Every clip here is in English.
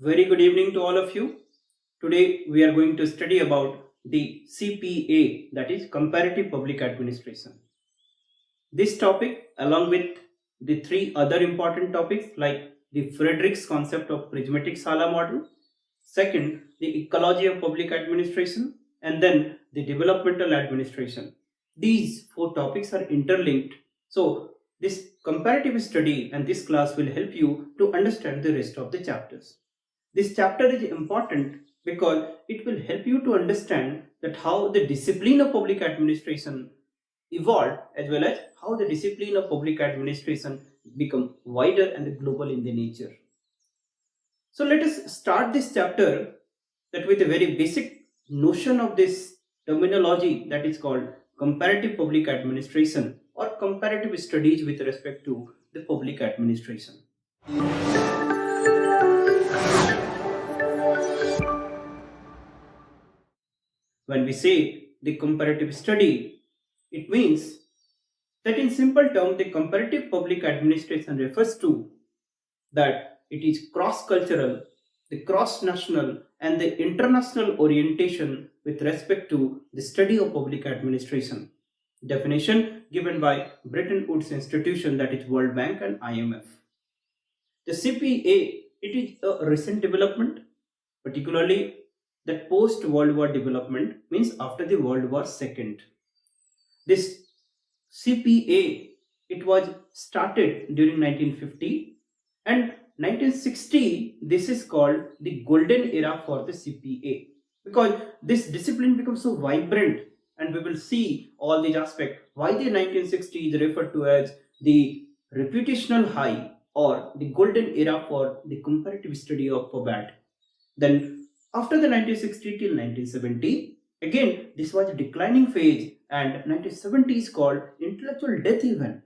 Very good evening to all of you. Today we are going to study about the CPA, that is Comparative Public Administration. This topic, along with the three other important topics like the Frederick's concept of prismatic Sala model, second, the ecology of public administration, and then the developmental administration. These four topics are interlinked. So, this comparative study and this class will help you to understand the rest of the chapters. This chapter is important because it will help you to understand that how the discipline of public administration evolved, as well as how the discipline of public administration become wider and global in the nature. So let us start this chapter that with a very basic notion of this terminology that is called comparative public administration or comparative studies with respect to the public administration. When we say the comparative study, it means that in simple terms, the comparative public administration refers to that it is cross-cultural, the cross-national and the international orientation with respect to the study of public administration. Definition given by Bretton Woods institution, that is World Bank and IMF. The CPA, it is a recent development, particularly that post-World War development, means after the World War II. This CPA, it was started during 1950 and 1960, this is called the golden era for the CPA because this discipline becomes so vibrant, and we will see all these aspects why the 1960 is referred to as the reputational high or the golden era for the comparative study of POBAT. Then after the 1960 till 1970, again this was a declining phase, and 1970 is called intellectual death event.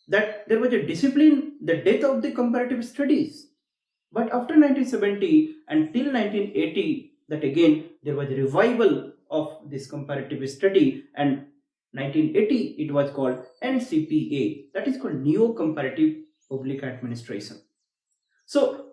That there was a discipline, the death of the comparative studies. But after 1970 until 1980, that again there was a revival of this comparative study, and 1980 it was called NCPA, that is called Neo Comparative Public Administration. So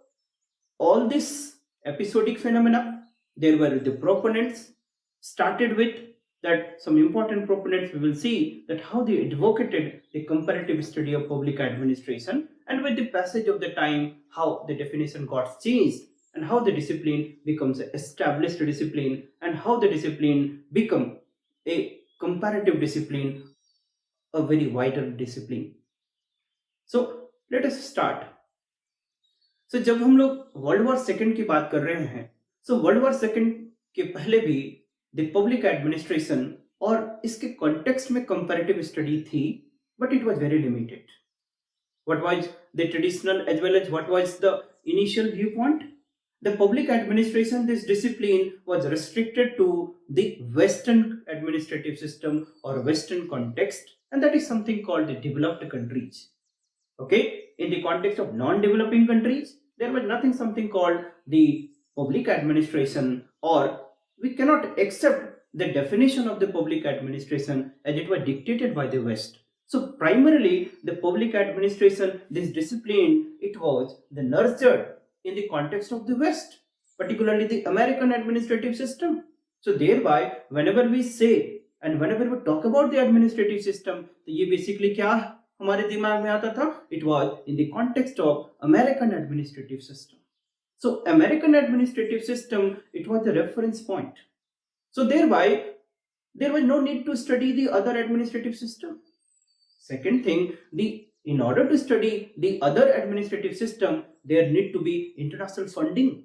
all this episodic phenomena, there were the proponents, started with that some important proponents we will see that how they advocated the comparative study of public administration, and with the passage of the time how the definition got changed and how the discipline becomes an established discipline and how the discipline become a comparative discipline, a very wider discipline. So let us start. So जब हम लोग world war second की बात कर रहे हैं, so world war second के पहले भी द पब्लिक एडमिनिस्ट्रेशन और इसके कॉन्टेक्स्ट में कंपैरेटिव स्टडी थी, but it was very limited. What was the traditional as well as what was the initial viewpoint? The public administration, this discipline was restricted to the Western administrative system or Western context, and that is something called the developed countries. Okay, in the context of non-developing countries, there was nothing something called the public administration, or we cannot accept the definition of the public administration as it was dictated by the West. So primarily the public administration, this discipline, it was the nurtured in the context of the West, particularly the American administrative system. So thereby whenever we say and whenever we talk about the administrative system, तो ये basically क्या हमारे दिमाग में आता था? It was in the context of American administrative system. So American administrative system, it was the reference point. So thereby there was no need to study the other administrative system. Second thing, in order to study the other administrative system, there need to be international funding.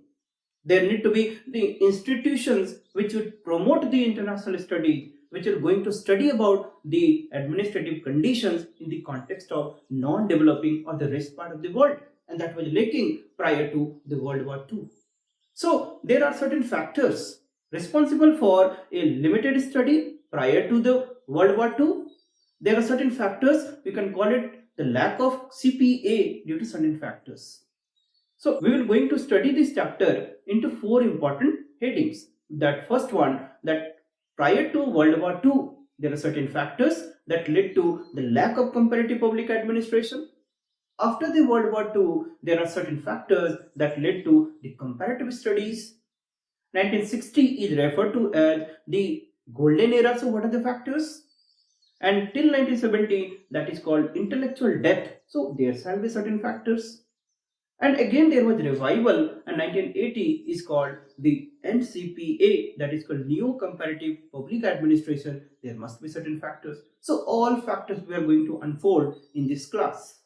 There need to be the institutions which would promote the international studies, which are going to study about the administrative conditions in the context of non-developing or the rest part of the world, and that was lacking prior to the World War II. So there are certain factors responsible for a limited study prior to the World War II. There are certain factors, we can call it the lack of CPA due to certain factors. So we will going to study this chapter into four important headings. That first one, that prior to World War II, there are certain factors that led to the lack of comparative public administration. after the World War II, there are certain factors that led to the comparative studies. 1960 is referred to as the golden era. So what are the factors? And till 1970, that is called intellectual death. So there shall be certain factors. And again there was revival, and 1980 is called the NCPA, that is called Neo Comparative Public Administration. There must be certain factors. So all factors we are going to unfold in this class.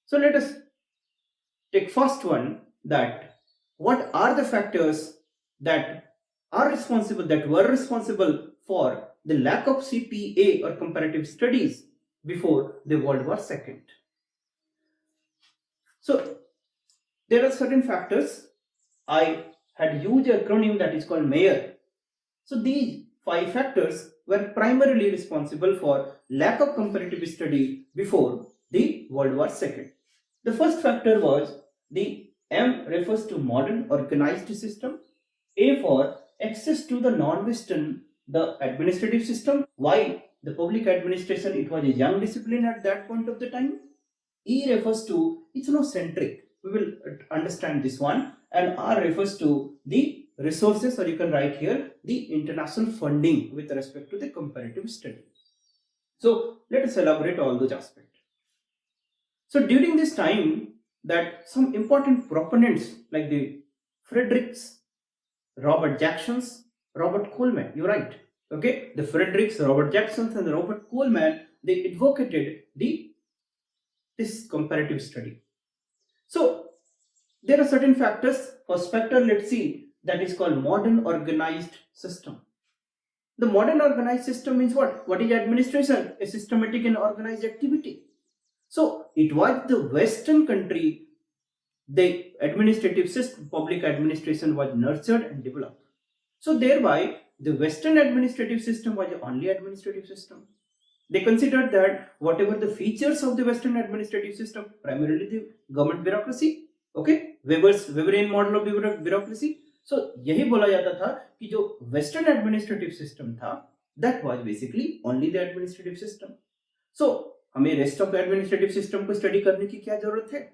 So let us take first one, that what are the factors that were responsible for the lack of CPA or comparative studies before the World War II. So there are certain factors. I had used an acronym that is called MAYER. So these 5 factors were primarily responsible for lack of comparative study before the World War II. The first factor was the M refers to modern organized system. A for access to the non-Western, the administrative system. Why? The public administration, it was a young discipline at that point of the time. E refers to ethnocentric. We will understand this one. And R refers to the resources, or you can write here the international funding with respect to the comparative study. So let us elaborate all those aspects. So during this time, that some important proponents like the Fredericks, Robert Jacksons, Robert Coleman, you're right. Okay, the Fredericks, Robert Jacksons, and Robert Coleman, they advocated this comparative study. So there are certain factors. First factor, let's see, that is called modern organized system. The modern organized system means what? What is administration? A systematic and organized activity. So it was the Western country, the administrative system, public administration was nurtured and developed. So thereby the Western administrative system was the only administrative system. They considered that whatever the features of the Western administrative system, primarily the government bureaucracy, okay, Weberian model of bureaucracy. So यही बोला जाता था कि जो Western administrative system था, that was basically only the administrative system. So हमें rest of the administrative system को study करने की क्या जरूरत है?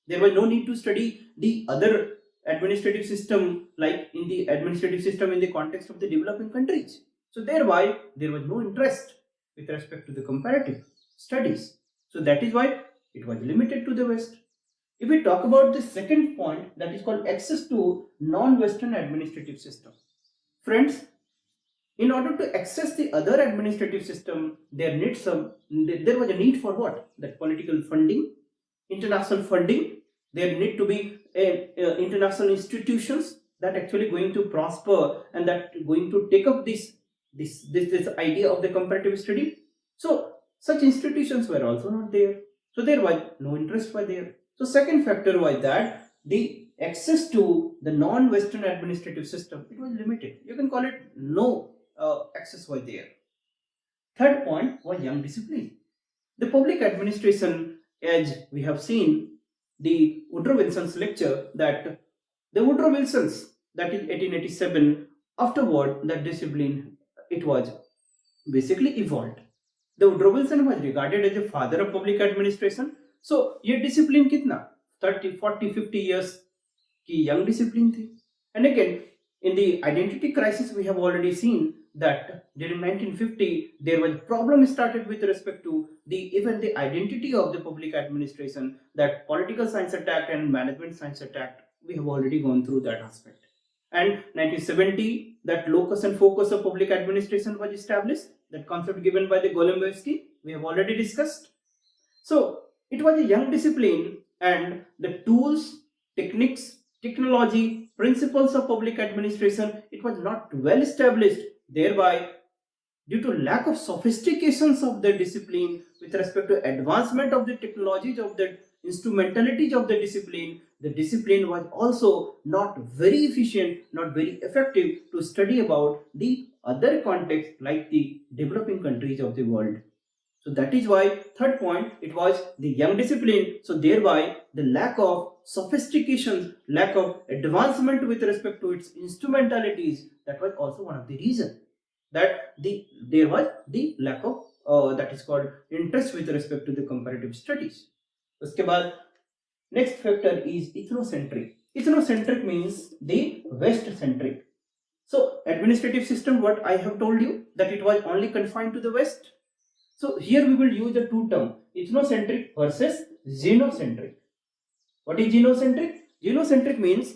There was no need to study the other administrative system, like in the administrative system in the context of the developing countries. So thereby there was no interest with respect to the comparative studies. So that is why it was limited to the West. If we talk about the second point, that is called access to non-Western administrative system. Friends, in order to access the other administrative system, there was a need for what? That political funding, international funding. There need to be international institutions that actually going to prosper and that going to take up this idea of the comparative study. So such institutions were also not there. So there was no interest for there. So second factor was that the access to the non-Western administrative system, it was limited. You can call it no access was there. Third point was young discipline. The public administration, as we have seen the Woodrow Wilson's lecture, that the Woodrow Wilson's, that is 1887, afterward that discipline, it was basically evolved. The Woodrow Wilson was regarded as the father of public administration. So ये discipline कितना 30, 40, 50 years की young discipline थी. And again, in the identity crisis, we have already seen that during 1950 there was a problem started with respect to even the identity of the public administration, that political science attack and management science attack. We have already gone through that aspect. And 1970, that locus and focus of public administration was established. That concept given by the Golomboevsky, we have already discussed. So it was a young discipline, and the tools, techniques, technology, principles of public administration, it was not well established. Thereby, due to lack of sophistications of the discipline with respect to advancement of the technologies, of the instrumentalities of the discipline was also not very efficient, not very effective to study about the other context like the developing countries of the world. So that is why third point, it was the young discipline. So thereby the lack of sophistication, lack of advancement with respect to its instrumentalities, that was also one of the reasons that there was the lack of that is called interest with respect to the comparative studies. उसके बाद next factor is ethnocentric. Ethnocentric means the west centric. So administrative system, what I have told you, that it was only confined to the west. So here we will use the two term, ethnocentric versus xenocentric. What is xenocentric? Xenocentric means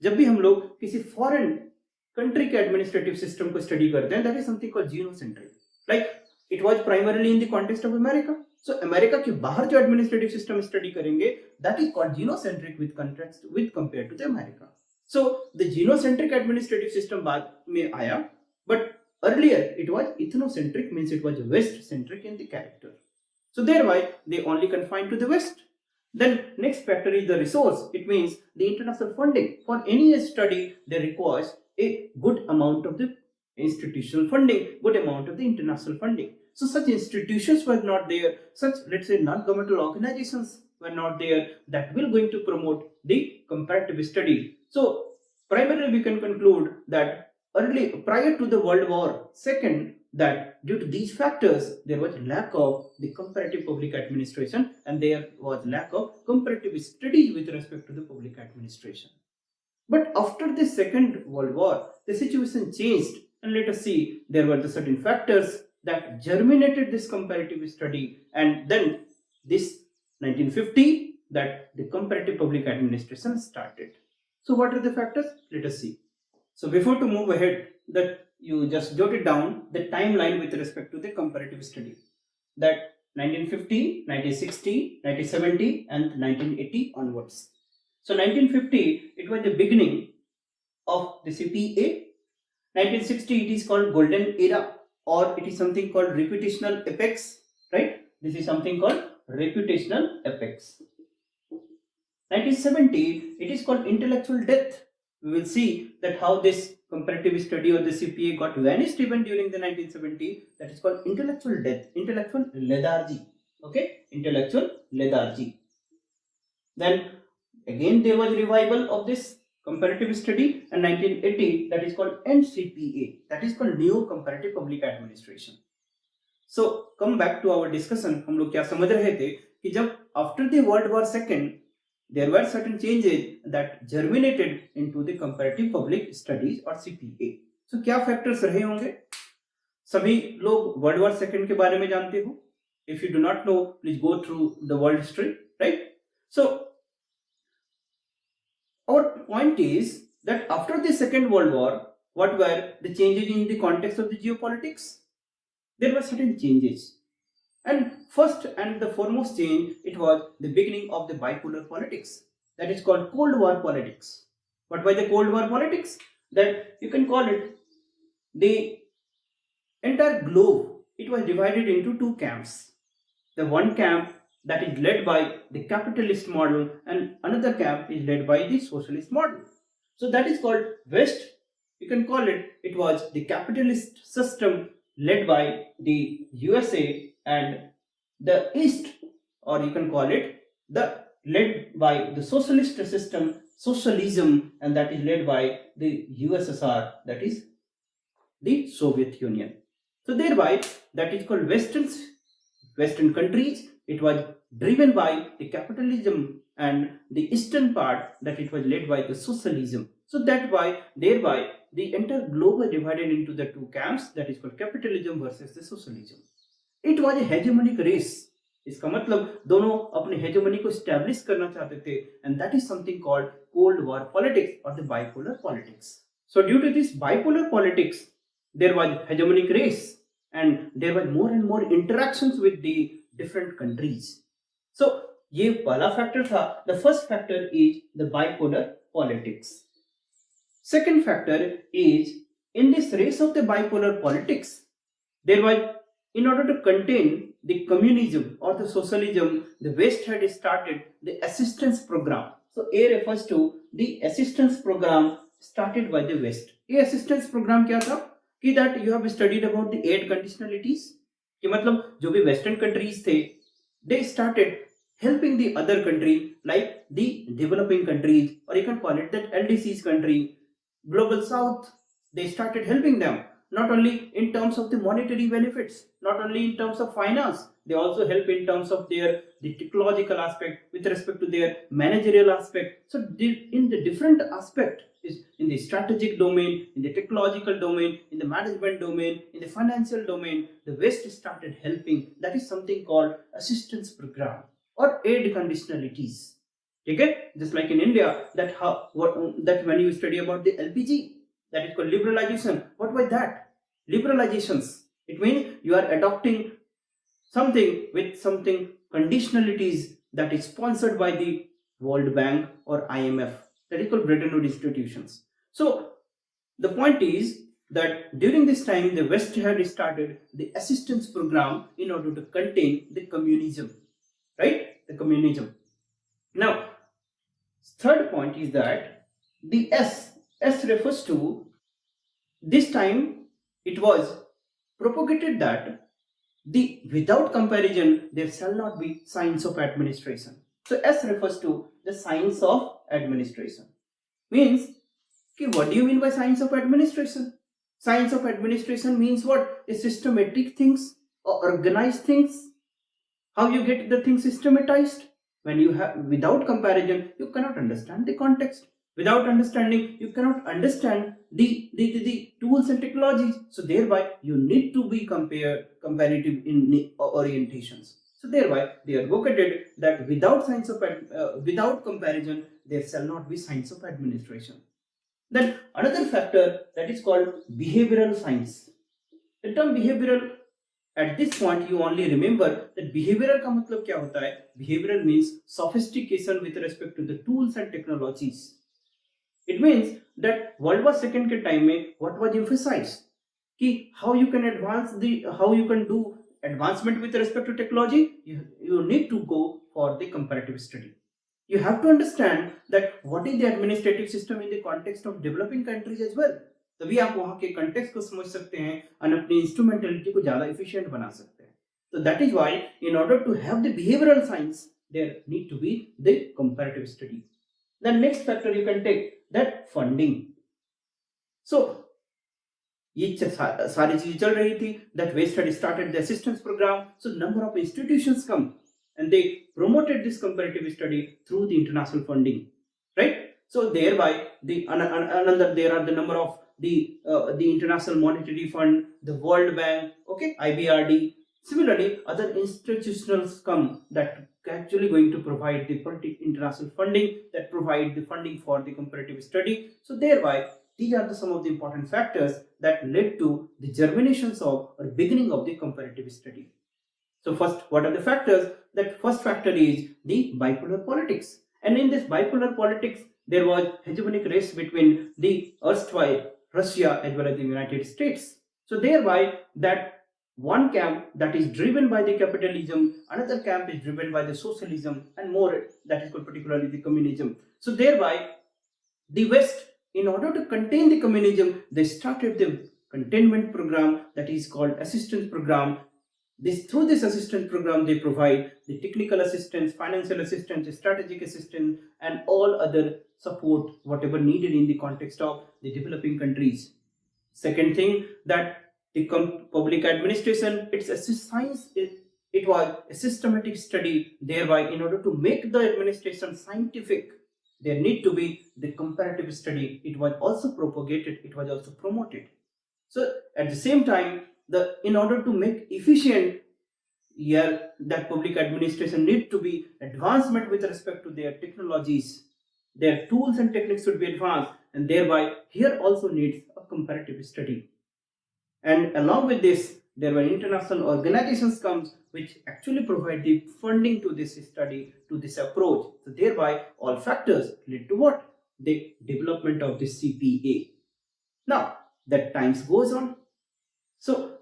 जब भी हम लोग किसी foreign country के administrative system को study करते हैं, that is something called xenocentric. Like it was primarily in the context of America. So America के बाहर जो एडमिनिस्ट्रेटिव सिस्टम स्टडी करेंगे, that is called xenocentric with context with compare to the America. So the xenocentric administrative system बाद में आया, but earlier it was ethnocentric, means it was west centric in the character. So thereby they only confined to the west. Then next factor is the resource. It means the international funding. For any study there requires a good amount of the institutional funding, good amount of the international funding. So such institutions were not there, such, let's say, non-governmental organizations were not there that will going to promote the comparative study. So primarily we can conclude that prior to the World War II, that due to these factors there was lack of the comparative public administration, and there was lack of comparative studies with respect to the public administration. But after the Second World War, the situation changed, and let us see, there were the certain factors that germinated this comparative study, and then this 1950 that the comparative public administration started. So what are the factors? Let us see. So before to move ahead, that you just jotted down the timeline with respect to the comparative study, that 1950, 1960, 1970 and 1980 onwards. So 1950, it was the beginning of the CPA. 1960, it is called golden era, or it is something called reputational apex, right? This is something called reputational apex. 1970, it is called intellectual death. We will see that how this comparative study or the CPA got vanished even during the 1970. That is called intellectual death, intellectual lethargy. Okay, intellectual lethargy. Then again there was revival of this comparative study in 1980. That is called NCPA. That is called New Comparative Public Administration. So come back to our discussion. हम लोग क्या समझ रहे थे कि जब after the World War II there were certain changes that germinated into the comparative public studies or CPA. So क्या factors रहे होंगे? सभी लोग वर्ल्ड वॉर सेकेंड के बारे में जानते हो. If you do not know, please go through the world history, right? So our point is that after the Second World War, what were the changes in the context of the geopolitics? There were certain changes. And first and the foremost change, it was the beginning of the bipolar politics. That is called Cold War politics. What was the Cold War politics? That you can call it the entire globe. It was divided into two camps. The one camp that is led by the capitalist model, and another camp is led by the socialist model. So that is called West. You can call it, it was the capitalist system led by the USA, and the East, or you can call it the led by the socialist system, socialism, and that is led by the USSR, that is the Soviet Union. So thereby that is called Western countries. It was driven by the capitalism, and the eastern part, that it was led by the socialism. So that why thereby the entire globe was divided into the two camps, that is called capitalism versus the socialism. It was a hegemonic race. इसका मतलब दोनों अपने hegemony को establish करना चाहते थे, and that is something called Cold War politics or the bipolar politics. So due to this bipolar politics, there was hegemonic race, and there was more and more interactions with the different countries. So ये पहला factor था. The first factor is the bipolar politics. Second factor is, in this race of the bipolar politics, there was, in order to contain the communism or the socialism, the West had started the assistance program. So A refers to the assistance program started by the West. ये assistance program क्या था? कि that you have studied about the 8 conditionalities. कि मतलब जो भी Western countries थे, they started helping the other country, like the developing countries, or you can call it that LDC's country, Global South. They started helping them. not only in terms of the monetary benefits, not only in terms of finance, they also help in terms of the technological aspect with respect to their managerial aspect. So in the different aspect is in the strategic domain, in the technological domain, in the management domain, in the financial domain, the West started helping. That is something called assistance program or aid conditionalities. Okay, just like in India, that when you study about the LPG, that is called liberalization. What was that? Liberalizations. It means you are adopting something with something conditionalities that is sponsored by the World Bank or IMF. That is called Bretton Woods institutions. So the point is that during this time the West had started the assistance program in order to contain the communism, right? The communism. Now, third point is that the S refers to, this time it was propagated that the without comparison there shall not be science of administration. So S refers to the science of administration. Means, okay, what do you mean by science of administration? Science of administration means what? A systematic things or organized things. How you get the thing systematized? When you have without comparison, you cannot understand the context. Without understanding, you cannot understand the tools and technologies. So thereby, you need to be comparative in the orientations. So thereby, they advocated that without comparison, there shall not be science of administration. Then another factor that is called behavioral science. The term behavioral, at this point you only remember that behavioral का मतलब क्या होता है? Behavioral means sophistication with respect to the tools and technologies. It means that World War II के time में what was emphasized कि how you can do advancement with respect to technology. You need to go for the comparative study. You have to understand that what is the administrative system in the context of developing countries as well. तभी आप वहां के context को समझ सकते हैं और अपनी इंस्ट्रूमेंटेलिटी को ज्यादा एफिशिएंट बना सकते हैं. So that is why in order to have the behavioral science there need to be the comparative study. The next factor you can take that funding. So ये सारी चीजें चल रही थी. That West had started the assistance program. So number of institutions come and they promoted this comparative study through the international funding, right? So thereby there are the number of the International Monetary Fund, the World Bank, okay, IBRD. Similarly, other institutions come that actually going to provide the international funding, that provide the funding for the comparative study. So thereby, these are some of the important factors that led to the germinations of or beginning of the comparative study. So first, what are the factors? That first factor is the bipolar politics. And in this bipolar politics, there was hegemonic race between the erstwhile Russia as well as the United States. So thereby, that one camp that is driven by the capitalism, another camp is driven by the socialism, and more that is called particularly the communism. So thereby, the West, in order to contain the communism, they started the containment program that is called assistance program. Through this assistance program, they provide the technical assistance, financial assistance, strategic assistance, and all other support whatever needed in the context of the developing countries. Second thing, that the public administration, it's a science. It was a systematic study. Thereby, in order to make the administration scientific, there need to be the comparative study. It was also propagated. It was also promoted. So at the same time, in order to make efficient that public administration need to be advancement with respect to their technologies, their tools and techniques should be advanced, and thereby here also needs a comparative study. And along with this, there were international organizations comes which actually provide the funding to this study, to this approach. So thereby all factors lead to what? The development of the CPA. Now that times goes on. So,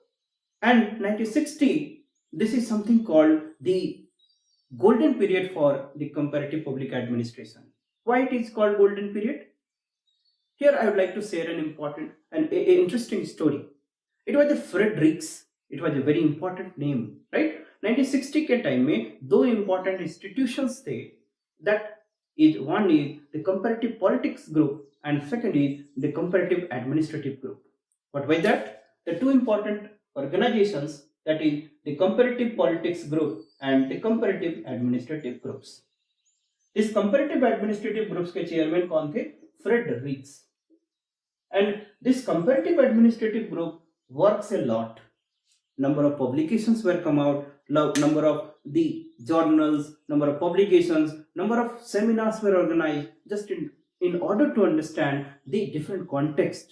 and 1960, this is something called the golden period for the comparative public administration. Why it is called golden period? Here I would like to share an important and interesting story. It was the Fredericks. It was a very important name, right? 1960 के time में दो important institutions थे. That is, one is the comparative politics group and second is the comparative administrative group. What was that? the two important organizations, that is the comparative politics group and the comparative administrative groups. इस comparative administrative groups के chairman कौन थे? Fred रिक्स. And this comparative administrative group works a lot. Number of publications were come out, number of the journals, number of publications, number of seminars were organized, just in order to understand the different context,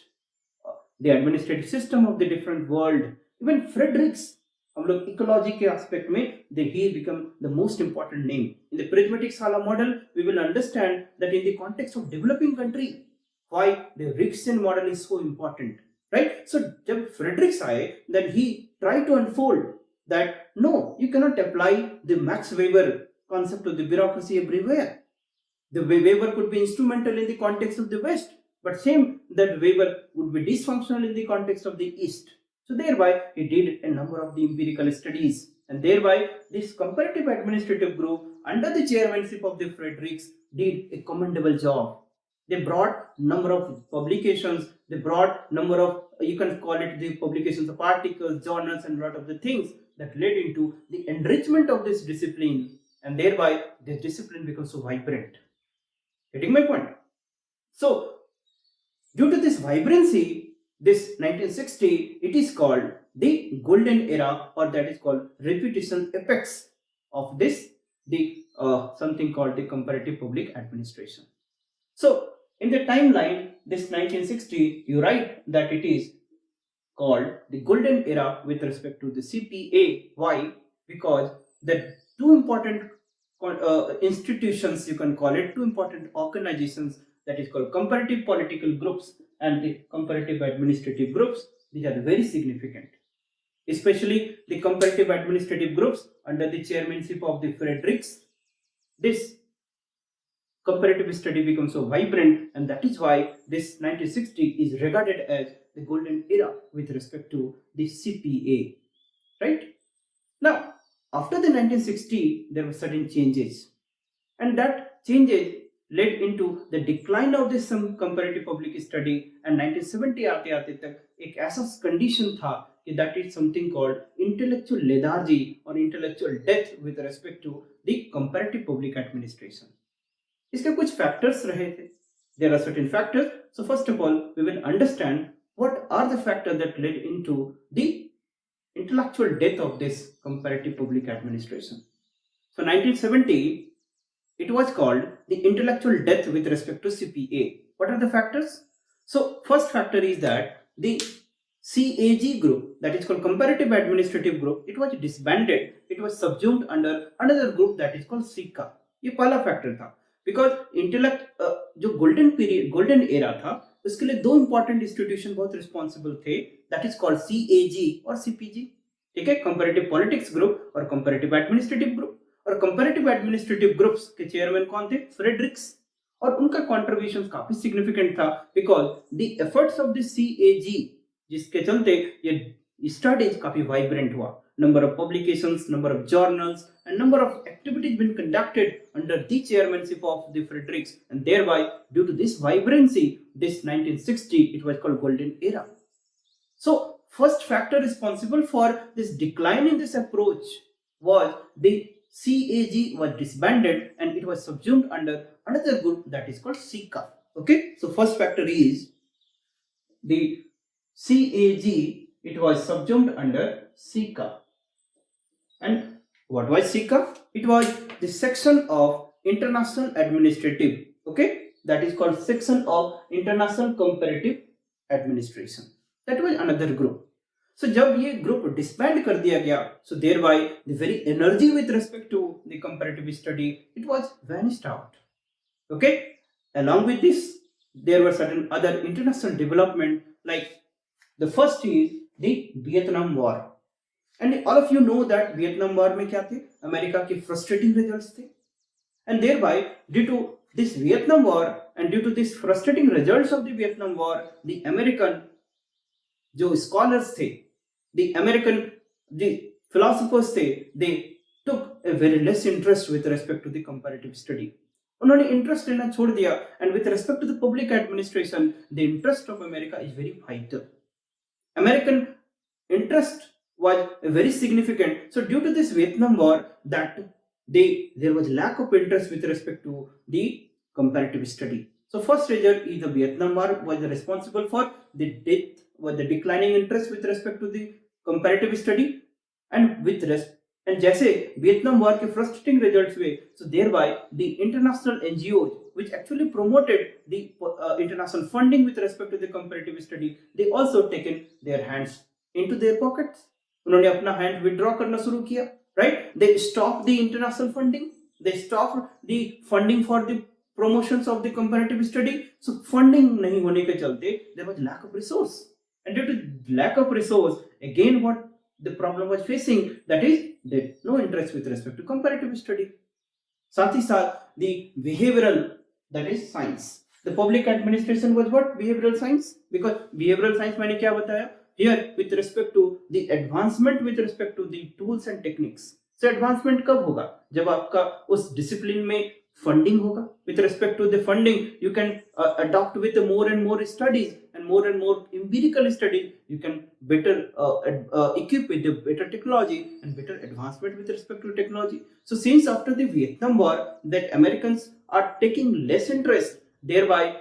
the administrative system of the different world. Even Fredericks, हम लोग ecology के aspect में he become the most important name. In the pragmatic Scala model, we will understand that in the context of developing country, why the Rixian model is so important, right? So जब Fredericks आए, then he tried to unfold that no, you cannot apply the Max Weber concept of the bureaucracy everywhere. The Weber could be instrumental in the context of the West, but same that Weber would be dysfunctional in the context of the East. So thereby he did a number of the empirical studies, and thereby this comparative administrative group under the chairmanship of the Fredericks did a commendable job. They brought number of publications, they brought number of, you can call it the publications of articles, journals, and lot of the things that led into the enrichment of this discipline, and thereby this discipline becomes so vibrant. Getting my point? So due to this vibrancy, this 1960, it is called the golden era, or that is called repetition apex of this, the something called the comparative public administration. So in the timeline, this 1960, you write that it is called the golden era with respect to the CPA. Why? Because the two important institutions, you can call it, two important organizations, that is called comparative political groups and the comparative administrative groups. These are very significant, especially the comparative administrative groups under the chairmanship of the Fredericks. This comparative study becomes so vibrant, and that is why this 1960 is regarded as the golden era with respect to the CPA, right? Now, after the 1960, there were certain changes, and that changes led into the decline of this some comparative public study, and 1970 आते आते तक एक ऐसा condition था कि that is something called intellectual lethargy or intellectual death with respect to the comparative public administration. इसके कुछ factors रहे थे. There are certain factors. So first of all, we will understand what are the factors that led into the intellectual death of this comparative public administration. So 1970, it was called the intellectual death with respect to CPA. What are the factors? So first factor is that the CAG group, that is called comparative administrative group, it was disbanded. It was subsumed under another group that is called SICA. ये पहला factor था. Because intellect जो golden period, golden era था, उसके लिए दो important institution बहुत responsible थे, that is called CAG और CPG. ठीक है, comparative politics group और comparative administrative group. और comparative administrative groups के चेयरमैन कौन थे? फ्रेडरिक्स. और उनका contributions काफी significant था, because the efforts of the CAG, जिसके चलते ये studies काफी vibrant हुआ. Number of publications, number of journals, and number of activities been conducted under the chairmanship of the Fredericks, and thereby due to this vibrancy, this 1960, it was called golden era. So first factor responsible for this decline in this approach was the CAG was disbanded and it was subsumed under another group that is called SICA. Okay, so first factor is the CAG, it was subsumed under SICA. And what was SICA? It was the section of international administrative, okay, that is called section of international comparative administration. That was another group. So जब ये group disband कर दिया गया, so thereby the very energy with respect to the comparative study, it was vanished out. Okay, along with this, there were certain other international development, like the first is the Vietnam War. And all of you know that Vietnam War में क्या थे? America के frustrating results थे. And thereby, due to this Vietnam War and due to this frustrating results of the Vietnam War, the American जो scholars थे, the American the philosophers थे, they took a very less interest with respect to the comparative study. उन्होंने interest लेना छोड़ दिया, and with respect to the public administration, the interest of America is very vital. American interest was very significant. So due to this Vietnam War, that there was lack of interest with respect to the comparative study. So first result is the Vietnam War was responsible for the death, was the declining interest with respect to the comparative study, and with rest and जैसे Vietnam war के frustrating results हुए, so thereby the international NGOs which actually promoted the international funding with respect to the comparative study, they also taken their hands into their pockets. उन्होंने अपना hand withdraw करना शुरू किया, right? They stopped the international funding, they stopped the funding for the promotions of the comparative study. So funding नहीं होने के चलते there was lack of resource, and due to lack of resource, again what the problem was facing, that is that no interest with respect to comparative study. साथ ही साथ the behavioral, that is science, the public administration was what? Behavioral science. Because behavioral science मैंने क्या बताया here with respect to the advancement with respect to the tools and techniques. So advancement कब होगा? जब आपका उस discipline में funding होगा. With respect to the funding, you can adopt with more and more studies and more empirical studies. You can better equip with the better technology and better advancement with respect to technology. So since after the Vietnam War, that Americans are taking less interest, thereby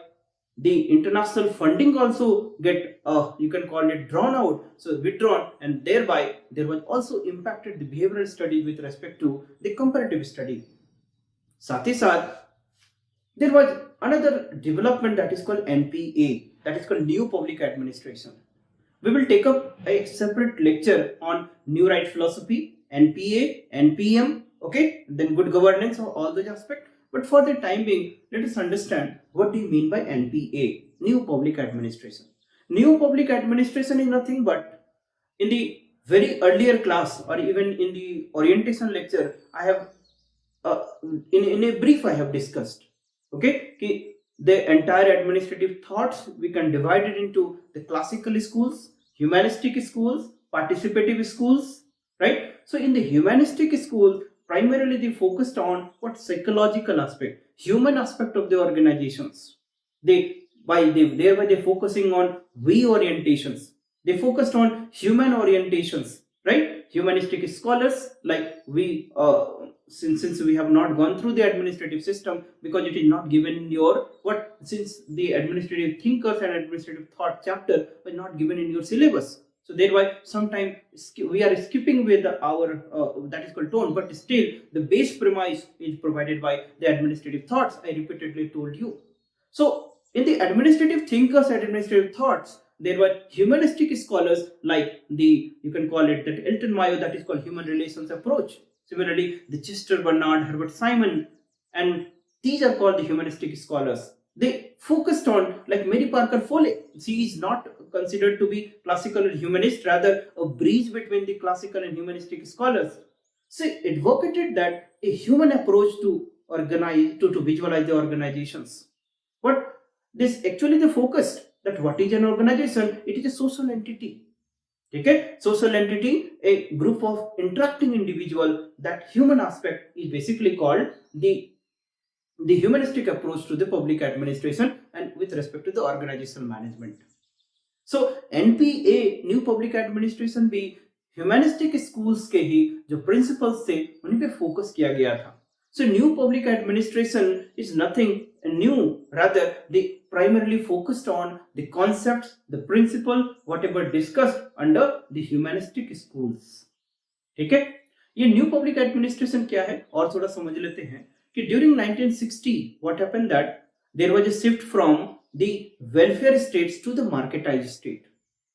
the international funding also get you can call it drawn out, so withdrawn, and thereby there was also impacted the behavioral study with respect to the comparative study. साथ ही साथ there was another development that is called NPA, that is called New Public Administration. We will take up a separate lecture on New Right Philosophy, NPA, NPM, okay, then good governance, or all those aspects. But for the time being, let us understand what do you mean by NPA, New Public Administration. New Public Administration is nothing but, in the very earlier class or even in the orientation lecture, I have in a brief I have discussed, okay, the entire administrative thoughts we can divide it into the classical schools, humanistic schools, participative schools, right? So in the humanistic school, primarily they focused on what? Psychological aspect, human aspect of the organizations. Thereby they focusing on we orientations, they focused on human orientations, right? Humanistic scholars, like we since we have not gone through the administrative system, because it is not given in your what, since the administrative thinkers and administrative thought chapter was not given in your syllabus, so thereby sometimes we are skipping with our that is called tone, but still the base premise is provided by the administrative thoughts I repeatedly told you. So in the administrative thinkers, administrative thoughts, there were humanistic scholars like the, you can call it that Elton Mayo, that is called human relations approach. Similarly, the Chester Bernard, Herbert Simon, and these are called the humanistic scholars. They focused on, like Mary Parker Foley. She is not considered to be classical and humanist, rather a bridge between the classical and humanistic scholars. She advocated that a human approach to organize, to visualize the organizations. But this actually the focus that what is an organization? It is a social entity. Okay, social entity, a group of interacting individual. That human aspect is basically called the humanistic approach to the public administration and with respect to the organizational management. So NPA, new public administration भी humanistic schools के ही जो principles थे उन्हीं पे focus किया गया था. So new public administration is nothing new, rather they primarily focused on the concepts, the principle, whatever discussed under the humanistic schools. ठीक है, ये न्यू पब्लिक एडमिनिस्ट्रेशन क्या है और थोड़ा समझ लेते हैं कि during 1960 what happened that there was a shift from the welfare states to the marketized state.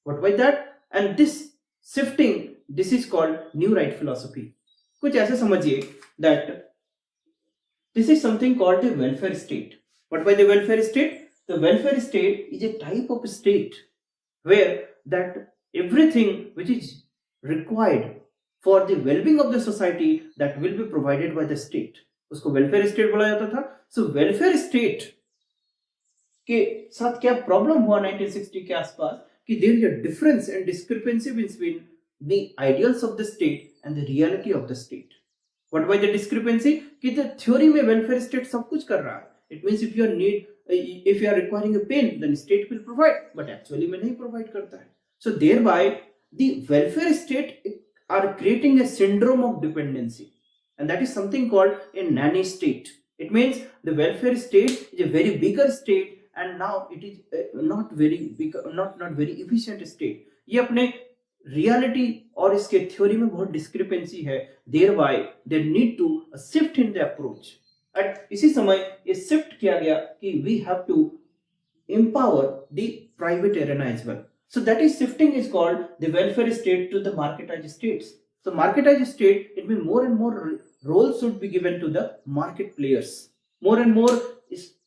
What was that? And this shifting, this is called new right philosophy. कुछ ऐसे समझिए that this is something called the welfare state. What by the welfare state? The welfare state is a type of state where that everything which is required for the well-being of the society that will be provided by the state. उसको welfare state बोला जाता था. So welfare state के साथ क्या problem हुआ 1960 के आसपास कि there is a difference and discrepancy between the ideals of the state and the reality of the state. What was the discrepancy? कि the theory में welfare state सब कुछ कर रहा है. It means if you are requiring a pen, then state will provide, but actually में नहीं provide करता है. So thereby the welfare state are creating a syndrome of dependency, and that is something called a nanny state. It means the welfare state is a very bigger state, and now it is not very big, not very efficient state. ये अपने reality और इसके theory में बहुत discrepancy है, there by there need to shift in the approach. And इसी समय ये शिफ्ट किया गया कि we have to empower the private arena as well. So that is shifting is called the welfare state to the marketized states. So marketized state, it means more and more roles should be given to the market players. More and more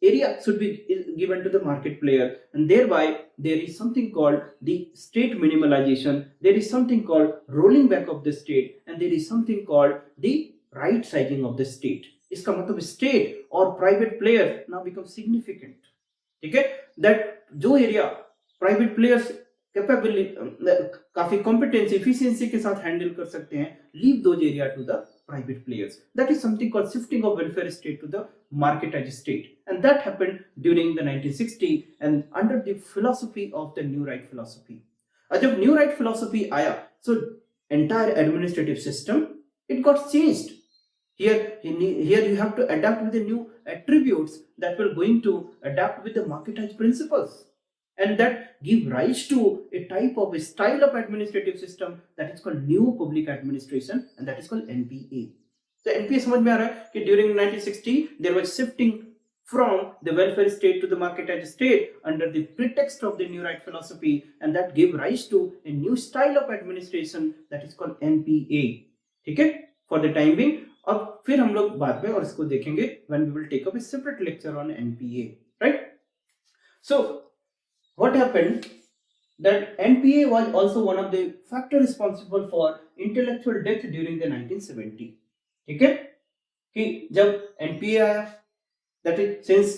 area should be given to the market player, and thereby there is something called the state minimalization. There is something called rolling back of the state, and there is something called the right sizing of the state. इसका मतलब state और private player now become significant. ठीक है, that जो area private players capability काफी competence efficiency के साथ handle कर सकते हैं, leave those area to the private players. That is something called shifting of welfare state to the marketised state, and that happened during the 1960 and under the philosophy of the new right philosophy. जब new right philosophy आया, so entire administrative system it got changed. Here you have to adapt with the new attributes that will going to adapt with the marketized principles, and that give rise to a type of a style of administrative system that is called new public administration, and that is called NPA. So NPA समझ में आ रहा है कि during 1960 there was shifting from the welfare state to the marketized state under the pretext of the new right philosophy, and that gave rise to a new style of administration that is called NPA. ठीक है, for the time being. अब फिर हम लोग बाद में और इसको देखेंगे when we will take up a separate lecture on NPA, right? So what happened that NPA was also one of the factor responsible for intellectual death during the 1970. ठीक है, कि जब NPA आया, that is since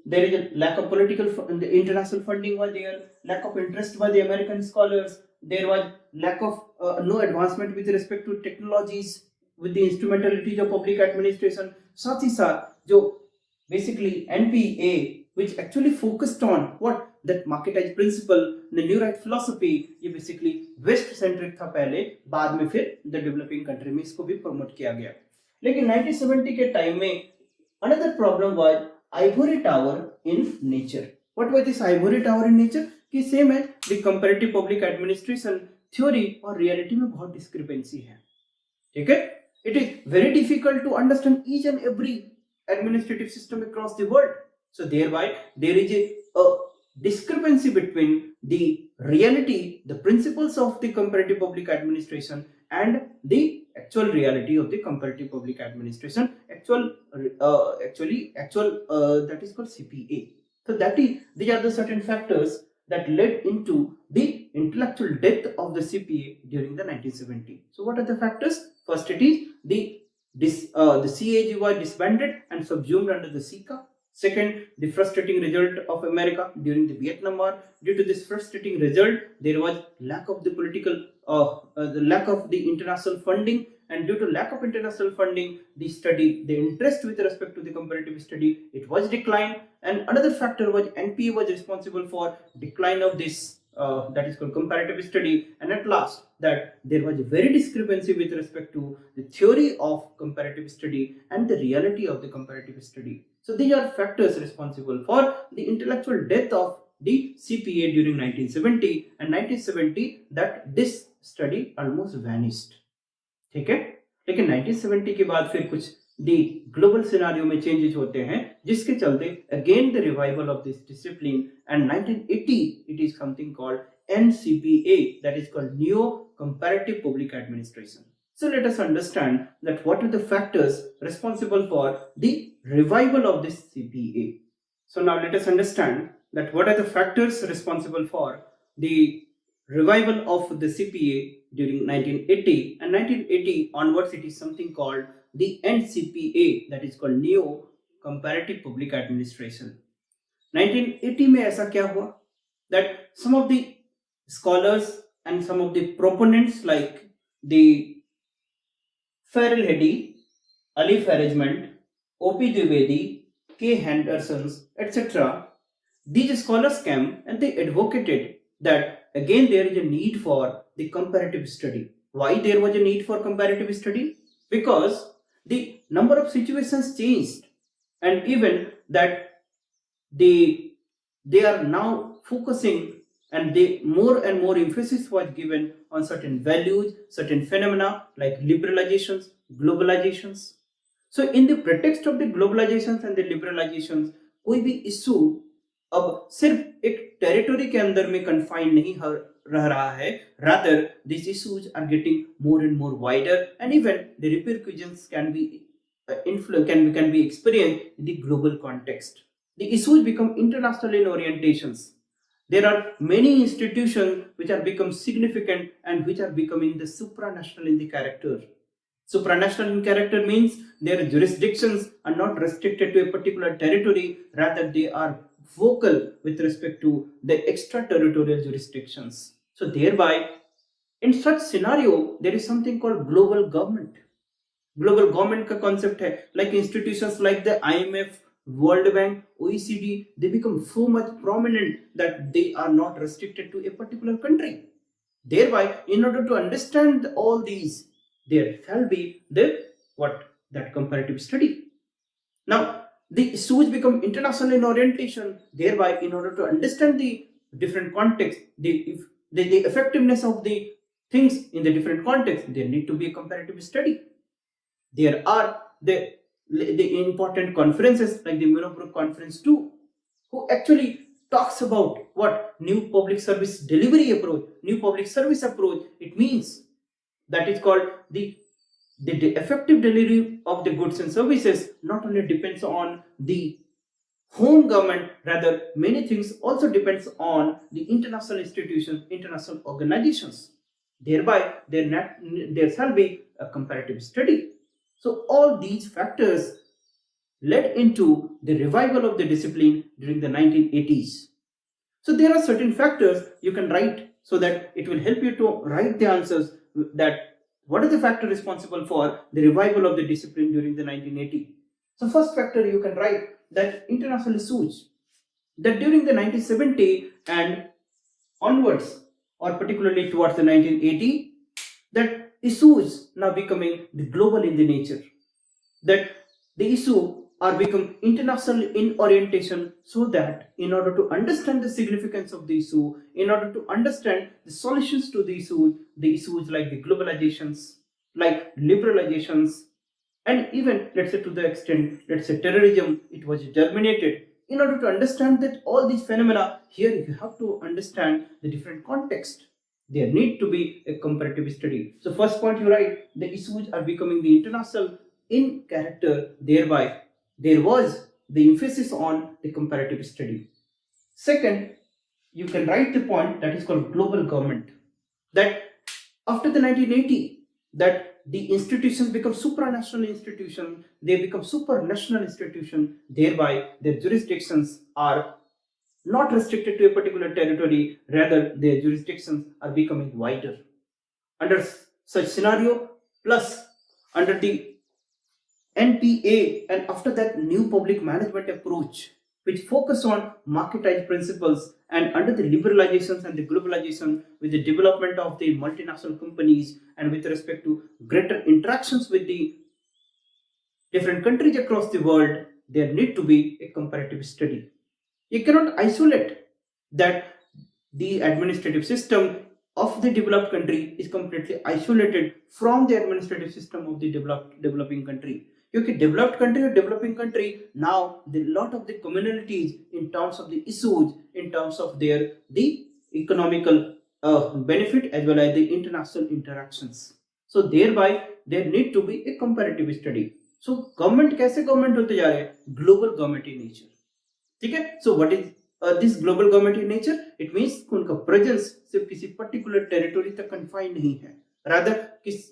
there is a lack of political the international funding was there, lack of interest by the American scholars, there was lack of no advancement with respect to technologies with the instrumentalities of public administration. साथ ही साथ जो basically NPA which actually focused on what that marketized principle, the new right philosophy, ये basically west centric था पहले, बाद में फिर the developing country में इसको भी promote किया गया. लेकिन 1970 के टाइम में another problem was ivory tower in nature. What was this ivory tower in nature? कि same है, the comparative public administration theory और reality में बहुत discrepancy है. ठीक है, it is very difficult to understand each and every administrative system across the world. So thereby there is a discrepancy between the reality, the principles of the comparative public administration, and the actual reality of the comparative public administration, actual that is called CPA. So these are the certain factors that led into the intellectual death of the CPA during the 1970. So what are the factors? First, it is the CAG was disbanded and subsumed under the SICA. Second, the frustrating result of America during the Vietnam War. Due to this frustrating result, there was lack of the political, the lack of the international funding, and due to lack of international funding, the interest with respect to the comparative study, it was declined. And another factor was NPA was responsible for decline of this that is called comparative study, and at last that there was a very discrepancy with respect to the theory of comparative study and the reality of the comparative study. So these are factors responsible for the intellectual death of the CPA during 1970, and 1970 that this study almost vanished. ठीक है, लेकिन 1970 के बाद फिर कुछ the global scenario में changes होते हैं, जिसके चलते again the revival of this discipline, and 1980 it is something called NCPA, that is called Neo Comparative Public Administration. So let us understand that what are the factors responsible for the revival of this CPA. So now let us understand that what are the factors responsible for the revival of the CPA during 1980, and 1980 onwards it is something called the NCPA, that is called Neo Comparative Public Administration. 1980 में ऐसा क्या हुआ that some of the scholars and some of the proponents like the Farrell Heddy, Ali Faragement, O.P. Dwivedi, K. Hendersons, etc. These scholars came and they advocated that again there is a need for the comparative study. Why there was a need for comparative study? Because the number of situations changed, and even that they they are now focusing, and they more and more emphasis was given on certain values, certain phenomena like liberalizations, globalizations. So in the pretext of the globalizations and the liberalizations, कोई भी issue अब सिर्फ एक territory के अंदर में confined नहीं रह रहा है, rather these issues are getting more and more wider, and even the repercussions can be can be experienced in the global context. The issues become international in orientations. There are many institutions which are become significant and which are becoming the supranational in the character. Supranational in character means their jurisdictions are not restricted to a particular territory, rather they are vocal with respect to the extraterritorial jurisdictions. So thereby, in such scenario, there is something called global government. Global government का concept है, like institutions like the IMF, World Bank, OECD, they become so much prominent that they are not restricted to a particular country. Thereby, in order to understand all these, there shall be the that comparative study. Now, the issues become international in orientation. Thereby, in order to understand the different context, the effectiveness of the things in the different context, there need to be a comparative study. There are the important conferences like the Millbrook Conference too, who actually talks about what new public service delivery approach, new public service approach. It means that is called the effective delivery of the goods and services not only depends on the home government, rather many things also depends on the international institutions, international organizations. Thereby, there shall be a comparative study. So all these factors led into the revival of the discipline during the 1980s. So there are certain factors you can write so that it will help you to write the answers, that what is the factor responsible for the revival of the discipline during the 1980s. So first factor you can write that international issues, that during the 1970 and onwards, or particularly towards the 1980, that issues now becoming the global in the nature, that the issue are become international in orientation, so that in order to understand the significance of the issue, in order to understand the solutions to the issues like the globalizations, like liberalizations, and even let's say to the extent, let's say terrorism, it was germinated. In order to understand that all these phenomena, here you have to understand the different context. There need to be a comparative study. So first point you write, the issues are becoming the international in character, thereby there was the emphasis on the comparative study. Second, you can write the point that is called global government, that after the 1980, that the institutions become supranational institutions, they become supranational institutions, thereby their jurisdictions are not restricted to a particular territory, rather their jurisdictions are becoming wider. Under such scenario, plus under the NPA and after that new public management approach, which focus on marketized principles, and under the liberalizations and the globalization, with the development of the multinational companies and with respect to greater interactions with the different countries across the world, there need to be a comparative study. You cannot isolate that the administrative system of the developed country is completely isolated from the administrative system of the developing country. Because developed country or developing country, now the lot of the commonalities in terms of the issues, in terms of the economical benefit as well as the international interactions. So thereby there need to be a comparative study. So government कैसे government होते जा रहे हैं? Global government in nature. ठीक है. So what is this global government in nature? It means उनका presence सिर्फ किसी पर्टिकुलर टेरिटरी तक कन्फाइंड नहीं है, रादर किस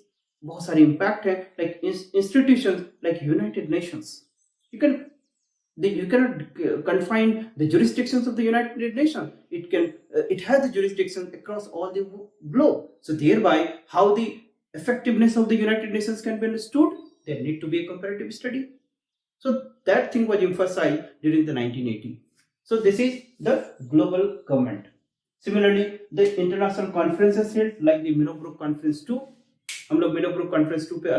बहुत सारे इंपैक्ट है, like institutions like United Nations. You cannot confine the jurisdictions of the United Nations. It has the jurisdiction across all the globe. So thereby, how the effectiveness of the United Nations can be understood, there need to be a comparative study. So that thing was emphasized during the 1980s. So this is the global government. Similarly, the international conferences held like the Minnebrook Conference 2. हम लोग Minnowbrook conference 2 पे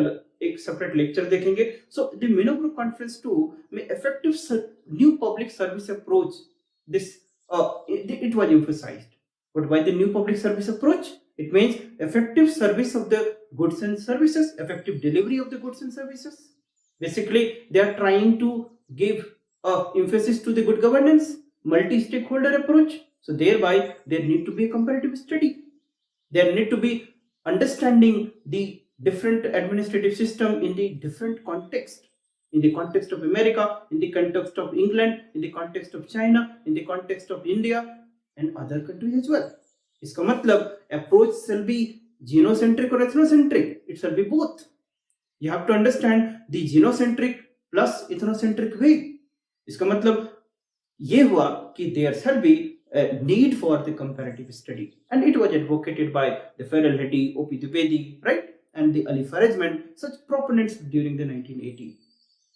एक separate lecture देखेंगे. So the Minnowbrook conference 2 में effective new public service approach, this it was emphasized. But why the new public service approach? It means effective service of the goods and services, effective delivery of the goods and services. Basically, they are trying to give emphasis to the good governance, multi-stakeholder approach. So thereby, there need to be a comparative study. There need to be understanding the different administrative system in the different context, in the context of America, in the context of England, in the context of China, in the context of India and other countries as well. इसका मतलब approach shall be genocentric or ethnocentric. It shall be both. You have to understand the genocentric plus ethnocentric way. इसका मतलब ये हुआ कि there shall be a need for the comparative study, and it was advocated by the Farrell Hetty, O.P. Dwivedi, right, and the Ali Farajman, such proponents during the 1980s.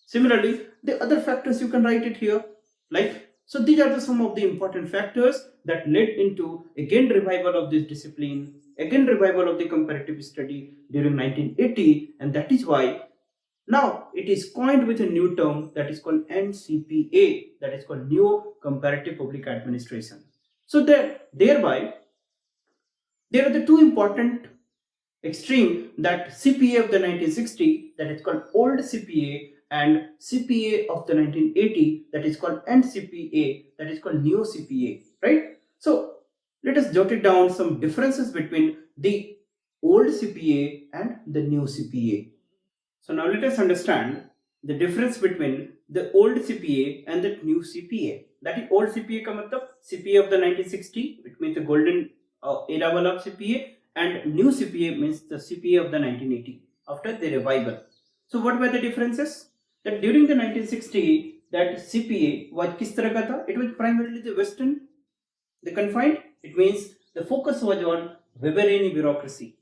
Similarly, the other factors you can write it here, like, so these are some of the important factors that led into again revival of this discipline, again revival of the comparative study during 1980, and that is why now it is coined with a new term that is called NCPA, that is called New Comparative Public Administration. So thereby there are the two important extreme, that CPA of the 1960, that is called old CPA, and CPA of the 1980, that is called NCPA, that is called new CPA, right? So let us jot it down, some differences between the old CPA and the new CPA. So now let us understand the difference between the old CPA and the new CPA. That is old CPA का मतलब CPA of the 1960, it means the golden era वाला CPA, and new CPA means the CPA of the 1980 after the revival. So what were the differences? That during the 1960, that CPA was किस तरह का था? It was primarily the Western, the confined. It means the focus was on Weberian bureaucracy.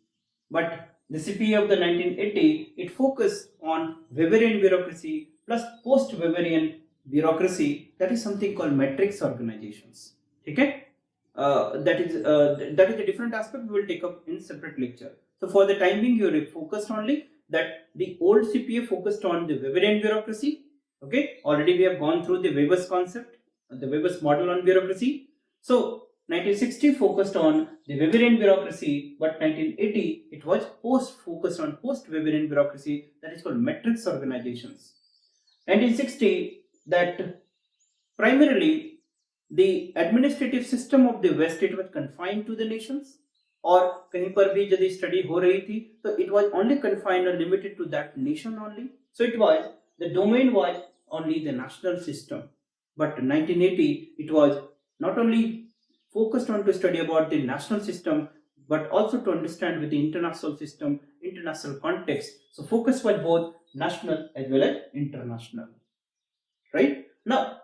But the CPA of the 1980, it focused on Weberian bureaucracy plus post-Weberian bureaucracy, that is something called matrix organizations. Okay? That is a different aspect we will take up in separate lecture. So for the time being, you are focused only that the old CPA focused on the Weberian bureaucracy. Okay, already we have gone through the Weber's concept, the Weber's model on bureaucracy. So 1960 focused on the Weberian bureaucracy, but 1980 it was focused on post-Weberian bureaucracy, that is called matrix organizations. 1960, that primarily the administrative system of the West, it was confined to the nations, और कहीं पर भी यदि study हो रही थी तो it was only confined or limited to that nation only. So it was, the domain was only the national system. But 1980 it was not only focused on to study about the national system, but also to understand with the international system, international context. So focus was both national as well as international. Right? Now,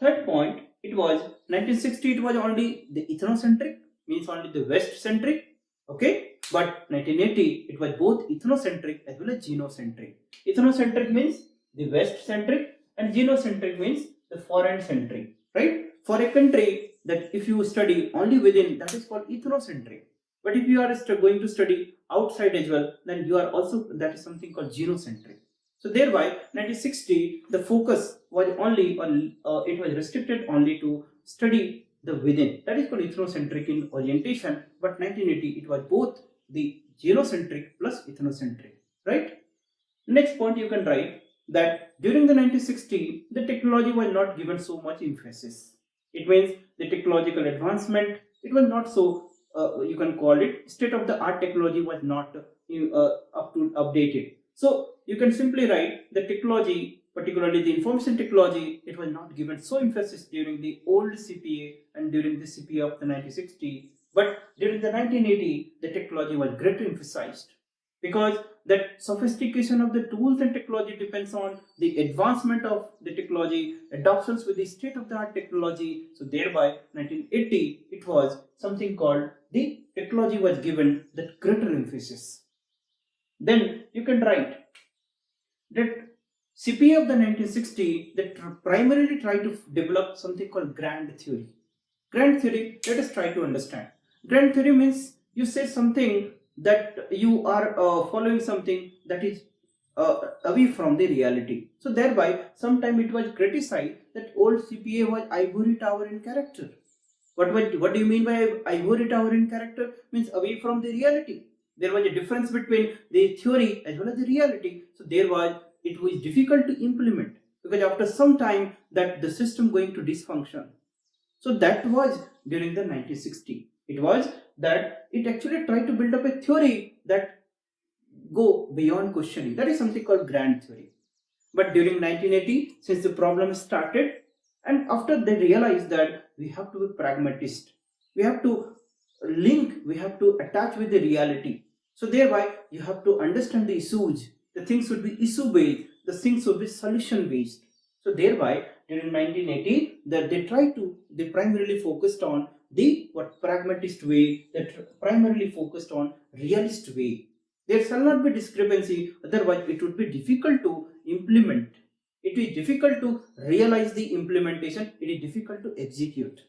third point, it was 1960 it was only the ethnocentric, means only the West centric. Okay, but 1980 it was both ethnocentric as well as genocentric. Ethnocentric means the West centric, and genocentric means the foreign centric. Right? For a country that if you study only within, that is called ethnocentric. But if you are going to study outside as well, then you are also, that is something called genocentric. So thereby 1960 the focus was only on, it was restricted only to study the within, that is called ethnocentric in orientation, but 1980 it was both the genocentric plus ethnocentric, right? Next point you can write that during the 1960 the technology was not given so much emphasis. It means the technological advancement, it was not so, you can call it state of the art technology was not updated. So you can simply write the technology, particularly the information technology, it was not given so emphasis during the old CPA and during the CPA of the 1960, but during the 1980 the technology was greatly emphasized, because that sophistication of the tools and technology depends on the advancement of the technology, adoptions with the state of the art technology. So thereby 1980 it was something called the technology was given that greater emphasis. Then you can write that CPA of the 1960 that primarily tried to develop something called grand theory. Grand theory, let us try to understand. Grand theory means you say something that you are following something that is away from the reality. So thereby, sometime it was criticized that old CPA was ivory tower in character. What do you mean by ivory tower in character? Means away from the reality. There was a difference between the theory as well as the reality. So it was difficult to implement because after some time that the system going to dysfunction. So that was during the 1960. It was that it actually tried to build up a theory that go beyond questioning. That is something called grand theory. But during 1980, since the problem started, and after they realized that we have to be pragmatist, we have to we have to attach with the reality. So thereby, you have to understand the issues. The things should be issue based. The things should be solution based. So thereby, during 1980, that they primarily focused on the what pragmatist way, that primarily focused on realist way. There shall not be discrepancy, otherwise it would be difficult to implement. It is difficult to realize the implementation, it is difficult to execute.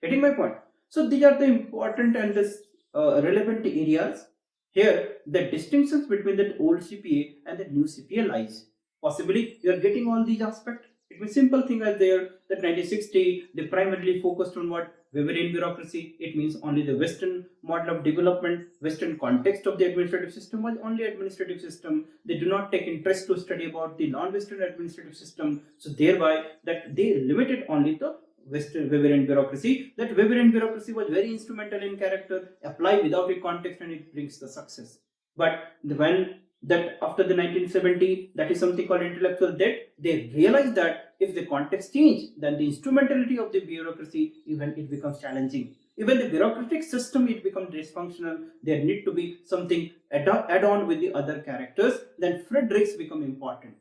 Getting my point? So these are the important and the relevant areas. Here, the distinctions between the old CPA and the new CPA lies. Possibly, you are getting all these aspects. It was simple thing as there that 1960 they primarily focused on what Weberian bureaucracy. It means only the Western model of development, Western context of the administrative system was only administrative system. They do not take interest to study about the non-Western administrative system. So thereby that they limited only the Western Weberian bureaucracy. That Weberian bureaucracy was very instrumental in character, apply without a context and it brings the success. But when that after the 1970, that is something called intellectual debt, they realized that if the context change, then the instrumentality of the bureaucracy even it becomes challenging. Even the bureaucratic system it becomes dysfunctional. There need to be something add on with the other characters. Then Fredericks become important.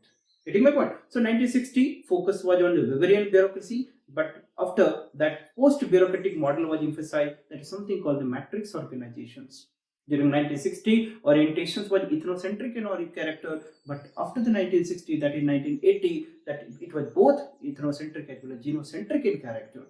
Getting my point? So 1960 focus was on the Weberian bureaucracy, but after that post-bureaucratic model was emphasized, that is something called the matrix organizations. During 1960, orientations was ethnocentric in our character, but after the 1960, that is 1980, that it was both ethnocentric as well as genocentric in character.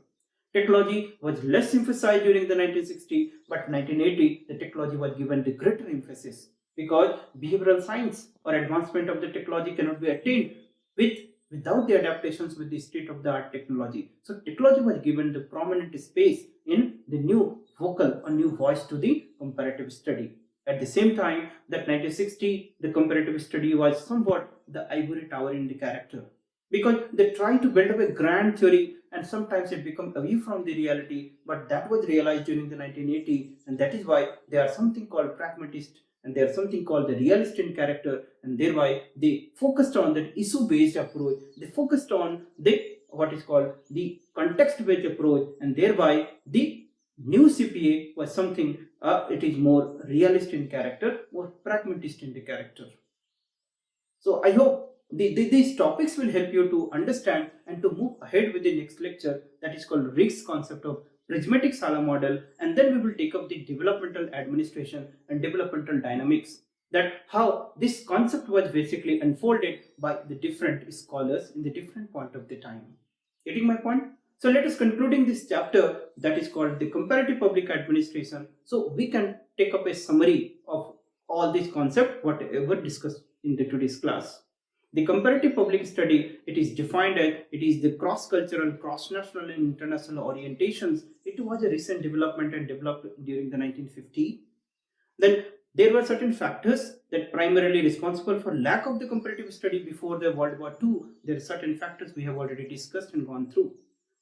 Technology was less emphasized during the 1960, but 1980, the technology was given the greater emphasis because behavioral science or advancement of the technology cannot be attained without the adaptations with the state of the art technology. So technology was given the prominent space in the new vocal or new voice to the comparative study. At the same time, that 1960, the comparative study was somewhat the ivory tower in the character because they try to build up a grand theory and sometimes it becomes away from the reality, but that was realized during the 1980, and that is why they are something called pragmatist and there is something called the realist in character, and thereby they focused on that issue based approach. They focused on the what is called the context based approach, and thereby the new CPA was something it is more realist in character, more pragmatist in the character. So I hope these topics will help you to understand and to move ahead with the next lecture, that is called Rick's concept of prismatic Sala model, and then we will take up the developmental administration and developmental dynamics, that how this concept was basically unfolded by the different scholars in the different point of the time. Getting my point? So let us concluding this chapter that is called the comparative public administration. So we can take up a summary of all these concepts whatever discussed in the today's class. The comparative public study, it is defined as it is the cross-cultural, cross-national and international orientations. It was a recent development and developed during the 1950. Then there were certain factors that primarily responsible for lack of the comparative study before the World War II. There are certain factors we have already discussed and gone through.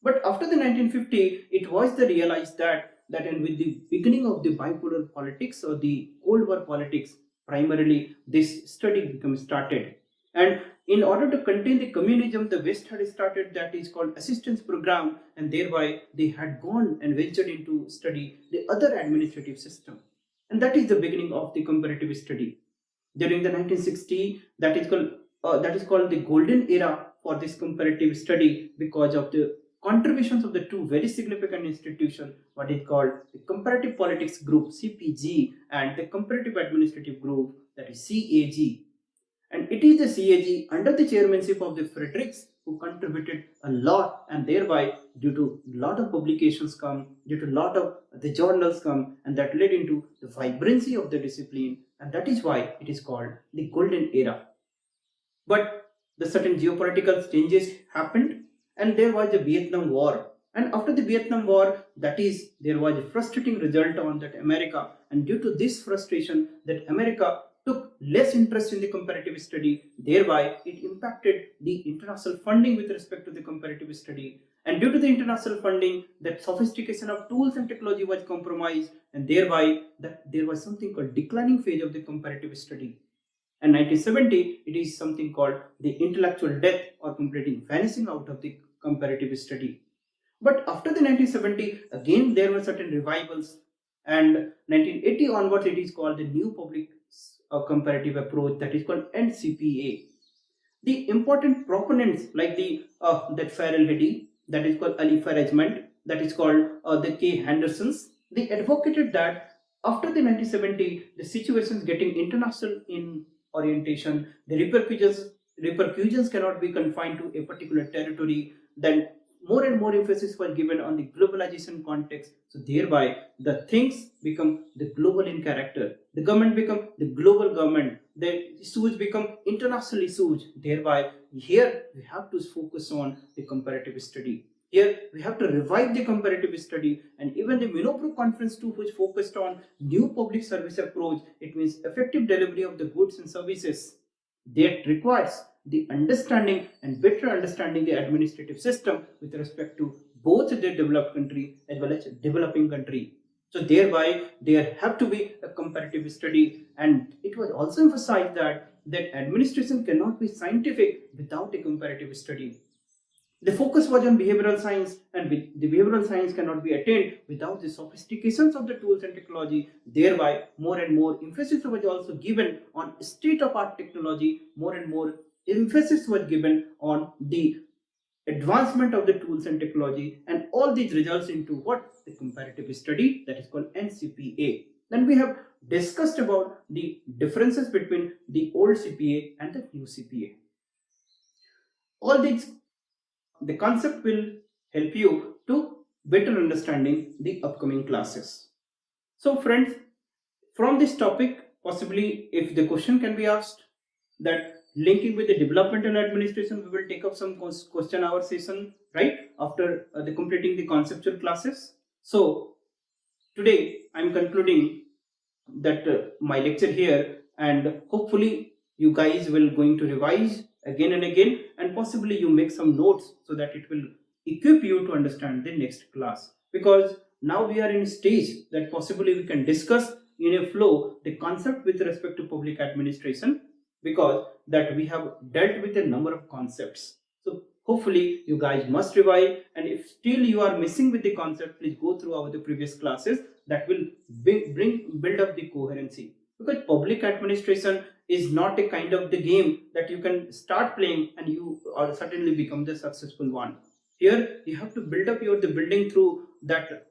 But after the 1950, it was the realized that and with the beginning of the bipolar politics or the Cold War politics, primarily this study became started. And in order to contain the communism, the West had started that is called assistance program, and thereby they had gone and ventured into study the other administrative system. And that is the beginning of the comparative study. During the 1960, that is called the golden era for this comparative study because of the contributions of the two very significant institutions, what is called the comparative politics group CPG and the comparative administrative group that is CAG. And it is the CAG under the chairmanship of the Fredericks who contributed a lot, and thereby due to lot of publications come, due to lot of the journals come, and that led into the vibrancy of the discipline, and that is why it is called the golden era. But the certain geopolitical changes happened, and there was the Vietnam War. And after the Vietnam War, that is, there was a frustrating result on that America, and due to this frustration, that America took less interest in the comparative study, thereby it impacted the international funding with respect to the comparative study. And due to the international funding, that sophistication of tools and technology was compromised, and thereby that there was something called declining phase of the comparative study. And 1970, it is something called the intellectual death or completely vanishing out of the comparative study. But after the 1970, again there were certain revivals, and 1980 onwards it is called the new public comparative approach, that is called NCPA. The important proponents like the that Farrell Hedy, that is called Ali Faragement, that is called the K. Hendersons, they advocated that after the 1970, the situation is getting international in orientation. The repercussions cannot be confined to a particular territory. Then more and more emphasis was given on the globalization context. So thereby the things become the global in character. The government become the global government. The issues become international issues. Thereby here we have to focus on the comparative study. Here we have to revive the comparative study, and even the Minopro conference too, which focused on new public service approach. It means effective delivery of the goods and services that requires the understanding and better understanding the administrative system with respect to both the developed country as well as developing country. So thereby there have to be a comparative study, and it was also emphasized that administration cannot be scientific without a comparative study. The focus was on behavioral science, and the behavioral science cannot be attained without the sophistications of the tools and technology. Thereby, more and more emphasis was also given on state-of-art technology. More and more emphasis was given on the advancement of the tools and technology, and all these results into what? The comparative study, that is called NCPA. Then we have discussed about the differences between the old CPA and the new CPA. All these, the concept will help you to better understanding the upcoming classes. So friends, from this topic, possibly if the question can be asked, that linking with the development and administration, we will take up some question hour session right after the completing the conceptual classes. So today I am concluding that my lecture here, and hopefully you guys will going to revise again and again, and possibly you make some notes so that it will equip you to understand the next class, because now we are in a stage that possibly we can discuss in a flow the concept with respect to public administration, because that we have dealt with a number of concepts. So hopefully you guys must revise, and if still you are missing with the concept, please go through our the previous classes. That will build up the coherency, because public administration is not a kind of the game that you can start playing and you or certainly become the successful one. Here you have to build up the building through that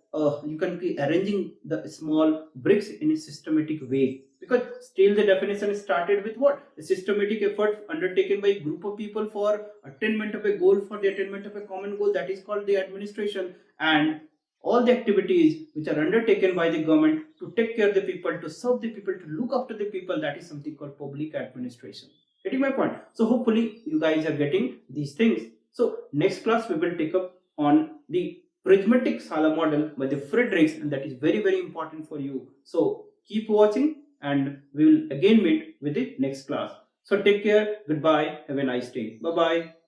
you can be arranging the small bricks in a systematic way, because still the definition started with what? A systematic effort undertaken by a group of people for attainment of a goal, for the attainment of a common goal, that is called the administration. And all the activities which are undertaken by the government to take care of the people, to serve the people, to look after the people, that is something called public administration. Getting my point? So hopefully you guys are getting these things. So next class we will take up on the prismatic Sala model by the Friedrichs, and that is very very important for you. So keep watching, and we will again meet with the next class. So take care, goodbye, have a nice day, bye bye.